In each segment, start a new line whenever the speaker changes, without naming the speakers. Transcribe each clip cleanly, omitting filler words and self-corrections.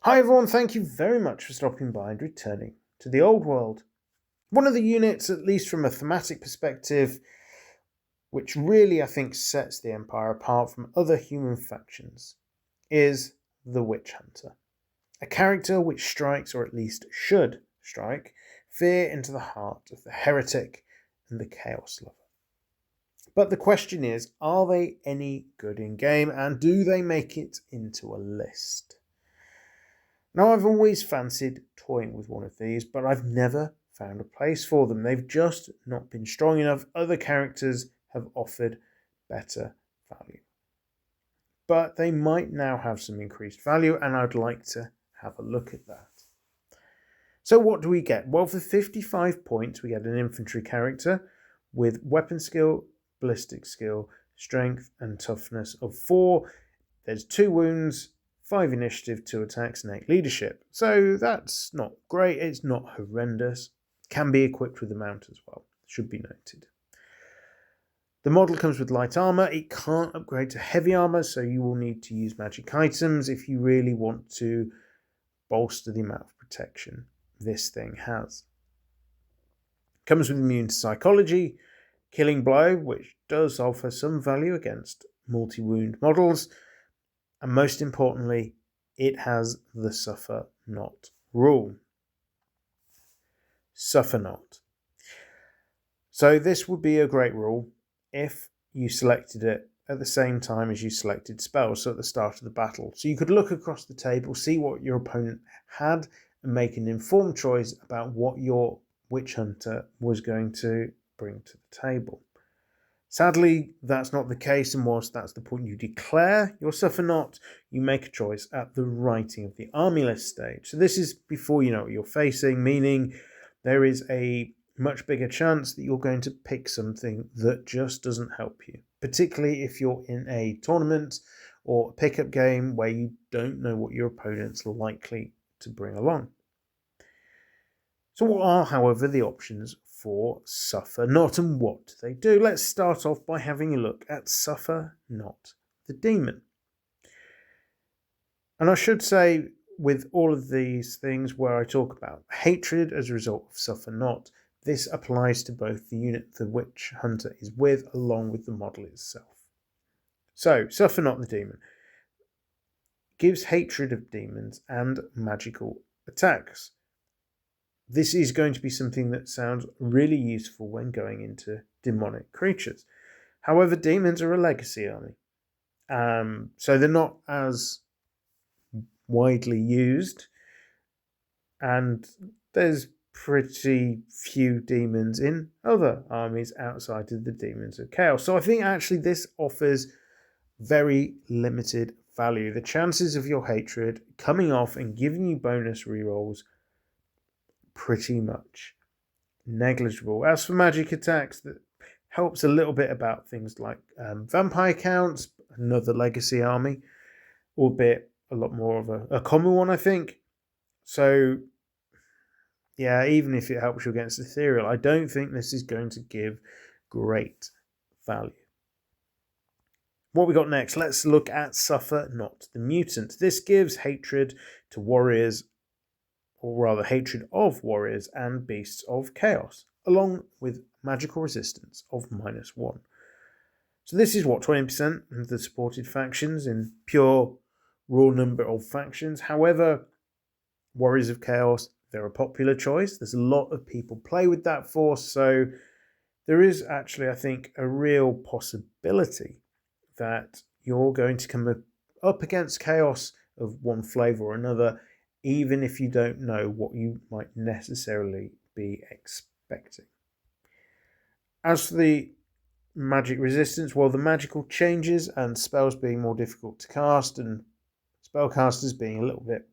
Hi everyone, thank you very much for stopping by and returning to the old world. One of the units, at least from a thematic perspective, which really I think sets the Empire apart from other human factions, is the Witch Hunter. A character which strikes, or at least should strike, fear into the heart of the heretic and the chaos lover. But the question is, are they any good in game, and do they make it into a list? Now, I've always fancied toying with one of these, but I've never found a place for them. They've just not been strong enough. Other characters have offered better value. But they might now have some increased value, and I'd like to have a look at that. So what do we get? Well, for 55 points, we get an infantry character with weapon skill, ballistic skill, strength, and toughness of 4. There's 2 wounds, 5 initiative, 2 attacks, and 8 leadership. So that's not great. It's not horrendous. Can be equipped with a mount as well. Should be noted. The model comes with light armor. It can't upgrade to heavy armor, so you will need to use magic items if you really want to bolster the amount of protection this thing has. Comes with immune to psychology, killing blow, which does offer some value against multi-wound models. And most importantly, it has the Suffer Not rule. Suffer Not. So this would be a great rule if you selected it at the same time as you selected spells, so at the start of the battle. So you could look across the table, see what your opponent had, and make an informed choice about what your Witch Hunter was going to bring to the table. Sadly, that's not the case, and whilst that's the point you declare your Suffer Not, you make a choice at the writing of the army list stage. So this is before you know what you're facing, meaning there is a much bigger chance that you're going to pick something that just doesn't help you, particularly if you're in a tournament or a pickup game where you don't know what your opponent's likely to bring along. So what are, however, the options for Suffer Not, and what do they do? Let's start off by having a look at Suffer Not the Demon. And I should say, with all of these things where I talk about hatred as a result of Suffer Not, this applies to both the unit the Witch Hunter is with, along with the model itself. So, Suffer Not the Demon gives hatred of demons and magical attacks. This is going to be something that sounds really useful when going into demonic creatures. However, demons are a legacy army. So they're not as widely used. And there's pretty few demons in other armies outside of the demons of chaos. So I think actually this offers very limited value. The chances of your hatred coming off and giving you bonus rerolls pretty much negligible. As for magic attacks, that helps a little bit about things like vampire counts, another legacy army, albeit a lot more of a common one, I think. So yeah, even if it helps you against Ethereal, I don't think this is going to give great value. What we got next? Let's look at Suffer Not the Mutant. This gives hatred to warriors, or rather hatred of warriors and beasts of chaos, along with magical resistance of -1. So this is what, 20% of the supported factions in pure raw number of factions. However, Warriors of Chaos, they're a popular choice. There's a lot of people play with that force, so there is actually, I think, a real possibility that you're going to come up against chaos of one flavour or another, even if you don't know what you might necessarily be expecting. As for the magic resistance, well, the magical changes and spells being more difficult to cast and spellcasters being a little bit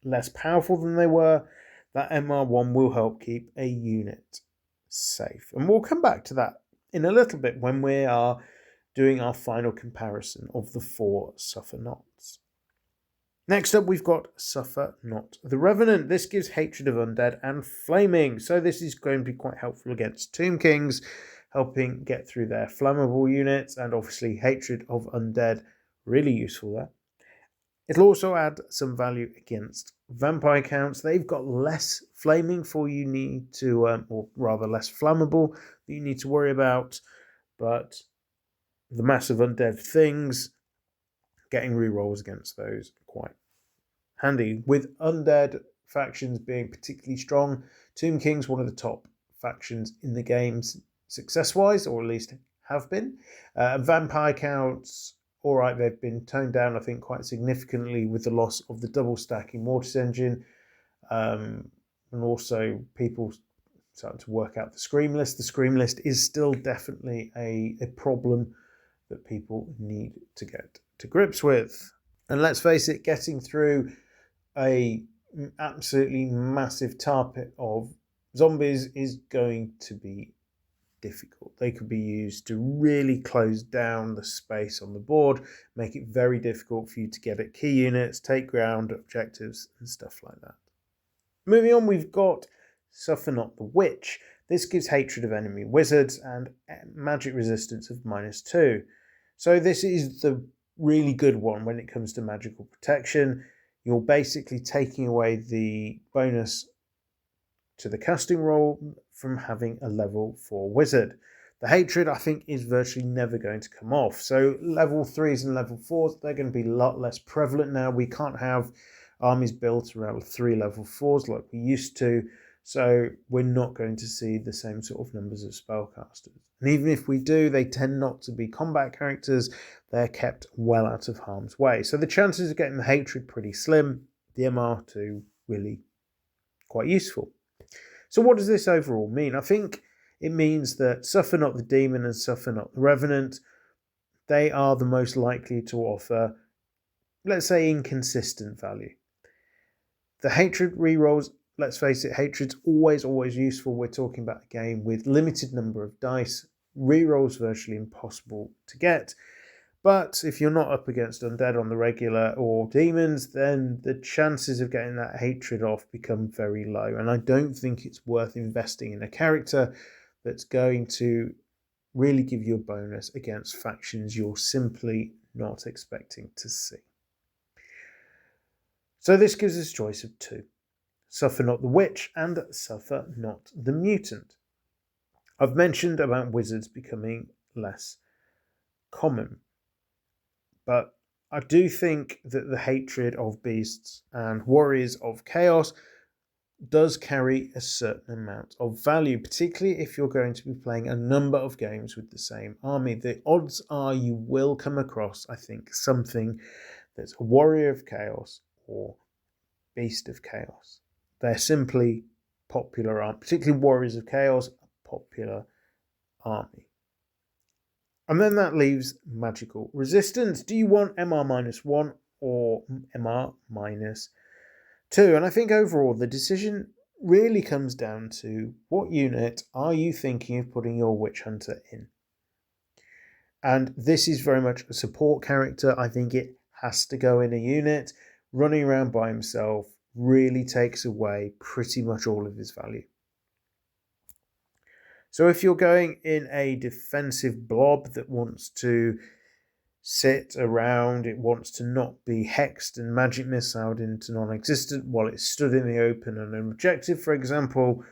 less powerful than they were, that MR1 will help keep a unit safe. And we'll come back to that in a little bit when we are doing our final comparison of the 4 Suffer Nots. Next up, we've got Suffer Not the Revenant. This gives hatred of undead and flaming. So this is going to be quite helpful against Tomb Kings, helping get through their flammable units, and obviously hatred of undead, really useful there. It'll also add some value against vampire counts. They've got less flaming for you need to, or rather less flammable that you need to worry about, but the massive undead things, getting rerolls against those quite handy. With undead factions being particularly strong, Tomb King's one of the top factions in the games success-wise, or at least have been. Vampire counts, all right, they've been toned down, I think, quite significantly with the loss of the double stacking Mortis engine, and also people starting to work out the Scream list. The Scream list is still definitely a problem that people need to get to grips with. And let's face it, getting through a absolutely massive tar pit of zombies is going to be difficult. They could be used to really close down the space on the board, make it very difficult for you to get at key units, take ground, objectives, and stuff like that. Moving on, we've got Suffer Not the Witch. This gives hatred of enemy wizards and magic resistance of -2. So this is the really good one when it comes to magical protection. You're basically taking away the bonus to the casting roll from having a level 4 wizard. The hatred, I think, is virtually never going to come off. So level 3s and level 4s, they're going to be a lot less prevalent now. We can't have armies built around 3 level 4s like we used to. So we're not going to see the same sort of numbers of spellcasters. And even if we do, they tend not to be combat characters. They're kept well out of harm's way. So the chances of getting the hatred pretty slim. The MR2 really quite useful. So what does this overall mean? I think it means that Suffer Not the Demon and Suffer Not the Revenant, they are the most likely to offer, let's say, inconsistent value. The hatred rerolls, let's face it, hatred's always useful. We're talking about a game with limited number of dice. Rerolls virtually impossible to get. But if you're not up against undead on the regular or demons, then the chances of getting that hatred off become very low. And I don't think it's worth investing in a character that's going to really give you a bonus against factions you're simply not expecting to see. So this gives us a choice of 2. Suffer Not the Witch and Suffer Not the Mutant. I've mentioned about wizards becoming less common, but I do think that the hatred of beasts and warriors of chaos does carry a certain amount of value, particularly if you're going to be playing a number of games with the same army. The odds are you will come across, I think, something that's a warrior of chaos or beast of chaos. They're simply popular, particularly warriors of chaos, a popular army. And then that leaves magical resistance. Do you want MR -1 or MR -2? And I think overall the decision really comes down to what unit are you thinking of putting your witch hunter in? And this is very much a support character. I think it has to go in a unit. Running around by himself really takes away pretty much all of his value. So if you're going in a defensive blob that wants to sit around, it wants to not be hexed and magic missiled into non-existent while it's stood in the open on an objective, for example,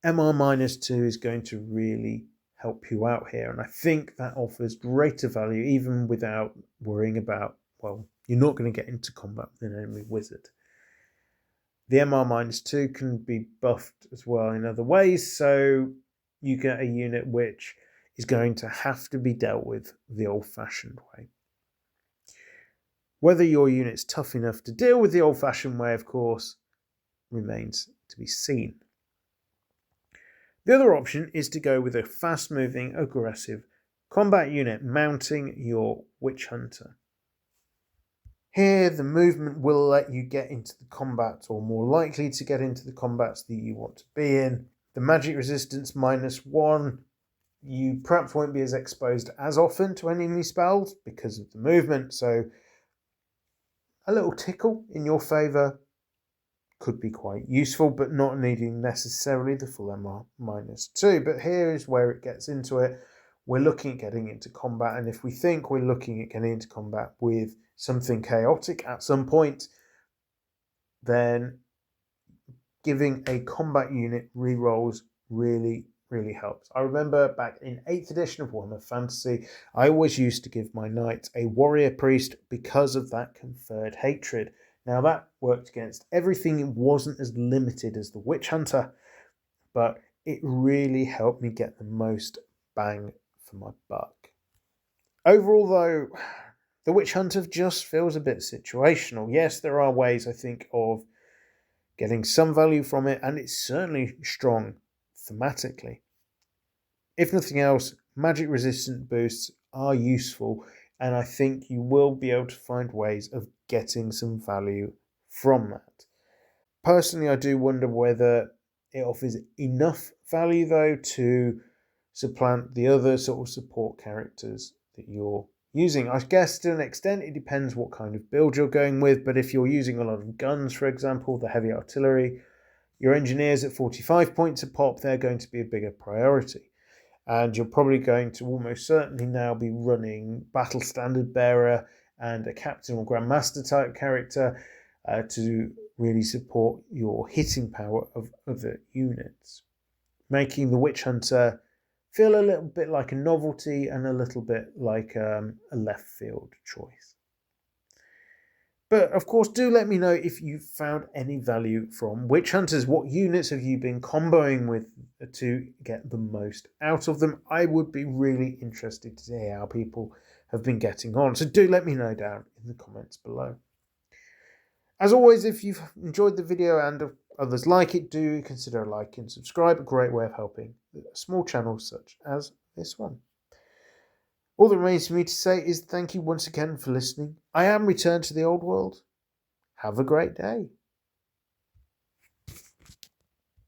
MR -2 is going to really help you out here. And I think that offers greater value even without worrying about, well, you're not going to get into combat with an enemy wizard. The MR -2 can be buffed as well in other ways, so you get a unit which is going to have to be dealt with the old-fashioned way. Whether your unit's tough enough to deal with the old-fashioned way, of course, remains to be seen. The other option is to go with a fast-moving, aggressive combat unit mounting your witch hunter. Here, the movement will let you get into the combat, or more likely to get into the combats that you want to be in. The magic resistance -1, you perhaps won't be as exposed as often to enemy spells because of the movement, so a little tickle in your favour could be quite useful, but not needing necessarily the full MR -2. But here is where it gets into it. We're looking at getting into combat, and if we think we're looking at getting into combat with something chaotic at some point, then giving a combat unit rerolls really, really helps. I remember back in 8th edition of Warhammer Fantasy, I always used to give my knight a warrior priest because of that conferred hatred. Now that worked against everything. It wasn't as limited as the Witch Hunter, but it really helped me get the most bang for my buck. Overall, though, the Witch Hunter just feels a bit situational. Yes, there are ways, I think, of getting some value from it, and it's certainly strong thematically. If nothing else, magic resistant boosts are useful, and I think you will be able to find ways of getting some value from that. Personally, I do wonder whether it offers enough value, though, to supplant the other sort of support characters that you're using. I guess to an extent it depends what kind of build you're going with, but if you're using a lot of guns, for example, the heavy artillery, your engineers at 45 points a pop, they're going to be a bigger priority. And you're probably going to almost certainly now be running Battle Standard Bearer and a Captain or Grandmaster type character to really support your hitting power of other units, making the Witch Hunter feel a little bit like a novelty and a little bit like a left field choice. But of course, do let me know if you found any value from Witch Hunters. What units have you been comboing with to get the most out of them? I would be really interested to see how people have been getting on. So do let me know down in the comments below. As always, if you've enjoyed the video and others like it, do consider a like and subscribe. A great way of helping a small channel such as this one. All that remains for me to say is thank you once again for listening. I am returned to the old world. Have a great day.